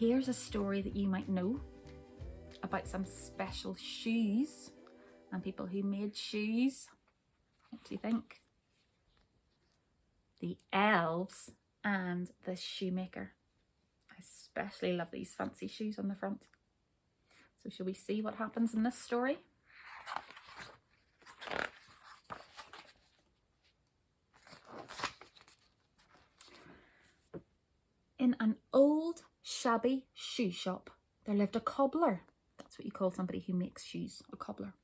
here's a story that you might know about some special shoes and people who made shoes. What do you think? The Elves and the Shoemaker. I especially love these fancy shoes on the front. So shall we see what happens in this story? In an old shabby shoe shop, there lived a cobbler. That's what you call somebody who makes shoes, a cobbler.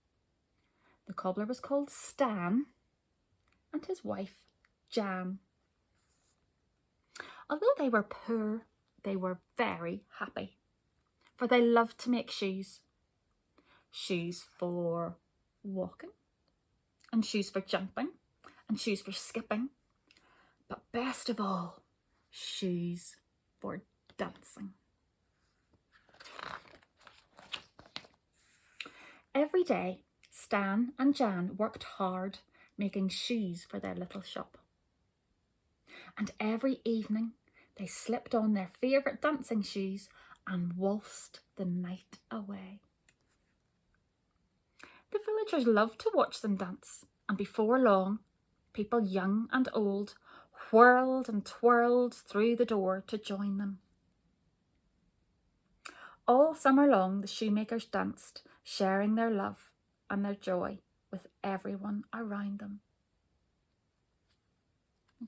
The cobbler was called Stan and his wife Jan. Although they were poor, they were very happy, for they loved to make shoes. Shoes for walking, and shoes for jumping, and shoes for skipping, but best of all, shoes for dancing. Every day, Stan and Jan worked hard making shoes for their little shop. And every evening, they slipped on their favourite dancing shoes and waltzed the night away. The villagers loved to watch them dance, and before long, people young and old whirled and twirled through the door to join them. All summer long, the shoemakers danced, sharing their love and their joy with everyone around them.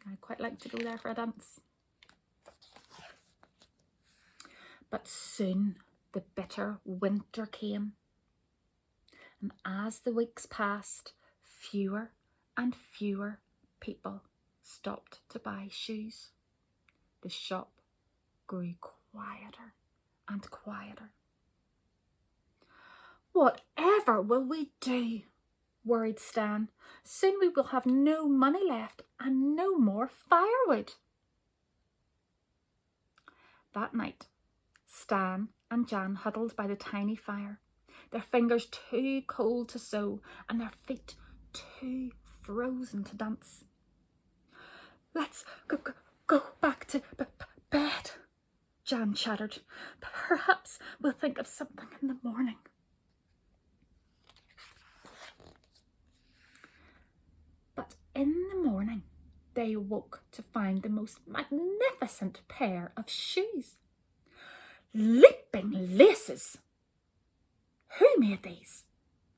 I'd quite like to go there for a dance. But soon the bitter winter came, and as the weeks passed, fewer and fewer people stopped to buy shoes. The shop grew quieter and quieter. Whatever will we do? Worried Stan. Soon we will have no money left and no more firewood. That night, Stan and Jan huddled by the tiny fire, their fingers too cold to sew and their feet too frozen to dance. Let's go back to bed, Jan chattered. Perhaps we'll think of something in the morning. But in the morning, they woke to find the most magnificent pair of shoes. Leaping laces! Who made these?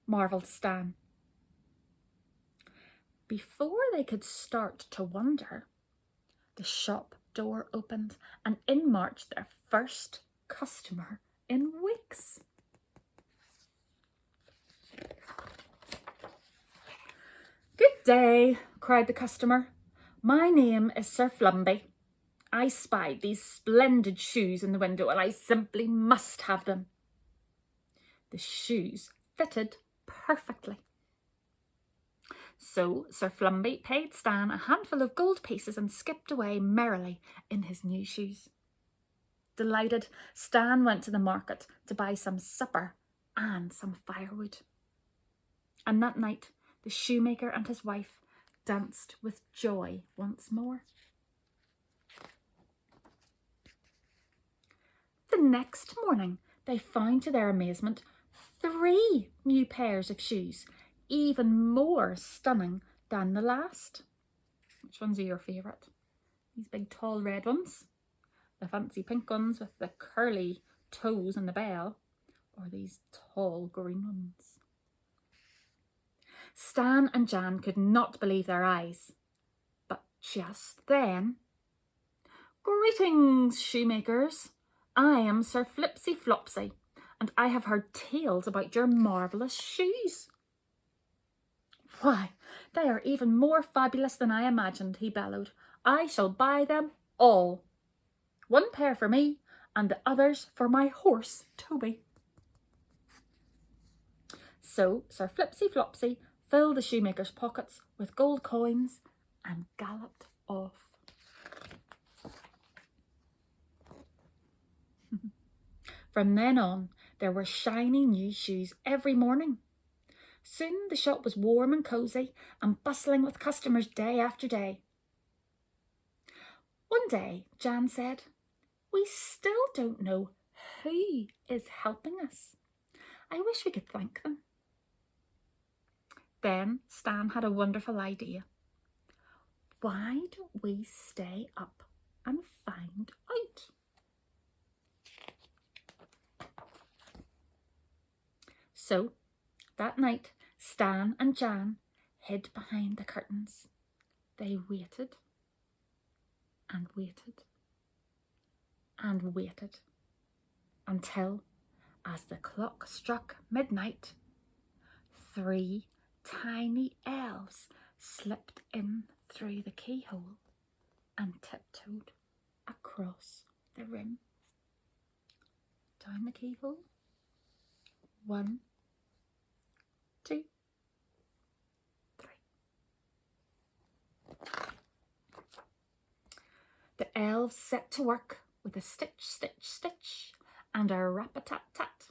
Marvelled Stan. Before they could start to wonder, the shop door opened and in marched their first customer in weeks. Good day, cried the customer. My name is Sir Flumby. I spied these splendid shoes in the window and I simply must have them. The shoes fitted perfectly. So Sir Flumby paid Stan a handful of gold pieces and skipped away merrily in his new shoes. Delighted, Stan went to the market to buy some supper and some firewood. And that night, the shoemaker and his wife danced with joy once more. The next morning, they found to their amazement 3 new pairs of shoes, even more stunning than the last. Which ones are your favourite? These big tall red ones? The fancy pink ones with the curly toes and the bell? Or these tall green ones? Stan and Jan could not believe their eyes. But just then... Greetings, shoemakers! I am Sir Flipsy Flopsy, and I have heard tales about your marvellous shoes. Why, they are even more fabulous than I imagined, he bellowed. I shall buy them all. 1 pair for me, and the others for my horse, Toby. So Sir Flipsy Flopsy filled the shoemaker's pockets with gold coins and galloped off. From then on, there were shiny new shoes every morning. Soon the shop was warm and cosy and bustling with customers day after day. One day, Jan said, "We still don't know who is helping us? I wish we could thank them. Then Stan had a wonderful idea. Why don't we stay up and find out? So that night, Stan and Jan hid behind the curtains. They waited and waited and waited until, as the clock struck midnight, 3 tiny elves slipped in through the keyhole and tiptoed across the room. Down the keyhole. 1, 2, 3. The elves set to work with a stitch, stitch, stitch and a rap-a-tat-tat.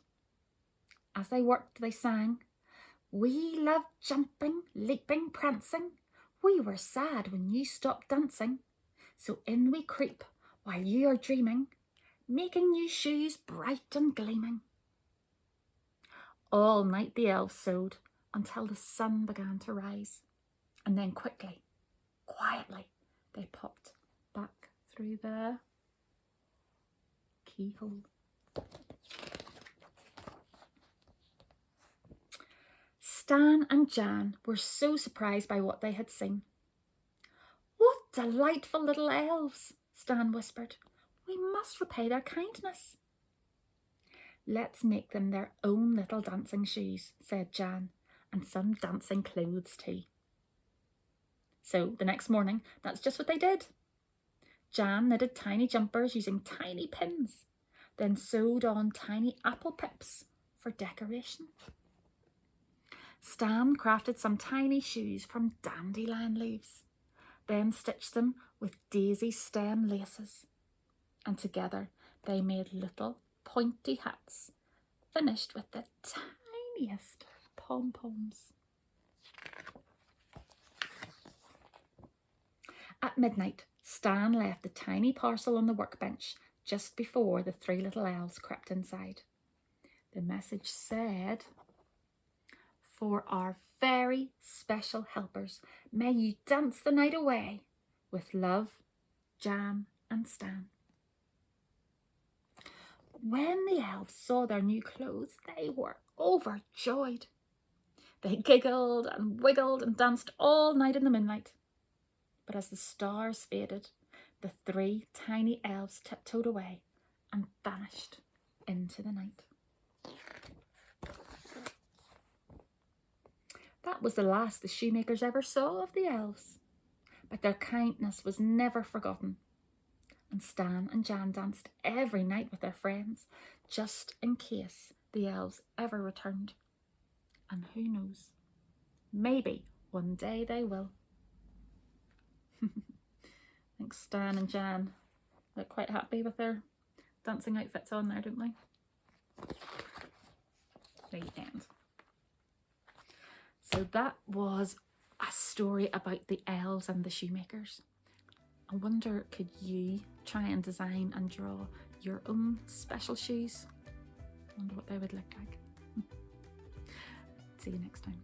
As they worked, they sang, "We loved jumping, leaping, prancing. We were sad when you stopped dancing. So in we creep while you are dreaming, making new shoes bright and gleaming." All night the elves sewed until the sun began to rise, and then quickly, quietly, they popped back through the keyhole. Stan and Jan were so surprised by what they had seen. "What delightful little elves," Stan whispered. "We must repay their kindness." "Let's make them their own little dancing shoes," said Jan, "and some dancing clothes too." So the next morning, that's just what they did. Jan knitted tiny jumpers using tiny pins, then sewed on tiny apple pips for decoration. Stan crafted some tiny shoes from dandelion leaves, then stitched them with daisy stem laces, and together they made little pointy hats finished with the tiniest pom-poms. At midnight, Stan left the tiny parcel on the workbench just before the 3 little elves crept inside. The message said, "For our very special helpers, may you dance the night away. With love, Jan and Stan." When the elves saw their new clothes, they were overjoyed. They giggled and wiggled and danced all night in the moonlight. But as the stars faded, the 3 tiny elves tiptoed away and vanished into the night. That was the last the shoemakers ever saw of the elves. But their kindness was never forgotten. And Stan and Jan danced every night with their friends, just in case the elves ever returned. And who knows, maybe one day they will. I think Stan and Jan look quite happy with their dancing outfits on there, don't they? The end. So that was a story about the elves and the shoemakers. I wonder, could you try and design and draw your own special shoes? I wonder what they would look like. See you next time.